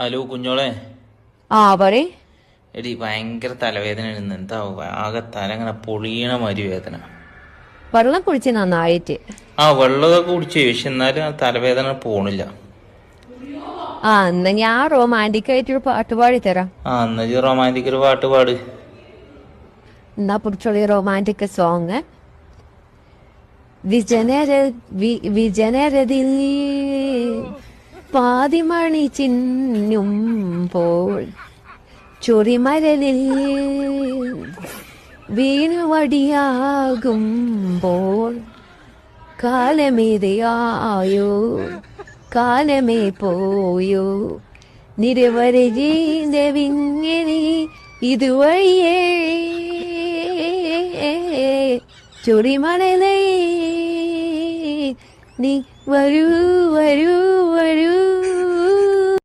Hello കുഞ്ഞോളെ. പറയ്. എടി ഭയങ്കര തലവേദന എന്താ ആകെ തല ഇങ്ങനെ പൊളിയണ മാതിരി വേദന. വെള്ളം കുടിച്ച് നന്നായിട്ട്. വെള്ളമൊക്കെ കുടിച്ചു, പക്ഷെ എന്നാലും ആ തലവേദന പോണില്ല. എന്നാ ഞാൻ റൊമാൻറ്റിക് ആയിട്ടൊരു പാട്ട് പാടി തരാം. എന്നാ റൊമാൻറ്റിക് ഒരു പാട്ട് പാട്. എന്നാ പിടിച്ചോളി റൊമാൻറ്റിക് സോങ്. വിജനരതിൽ പാതിമണി ചിന്നുമ്പോൾ ചൊറിമരലിൽ വീണുവടിയാകുമ്പോൾ കാലമേതയായോ കാലമേ പോയോ നിരവധി ജീവിതവിങ്ങനെ ഇതുവഴിയേ ചൊറിമണലേ നീ വരൂ വരൂ വരൂ.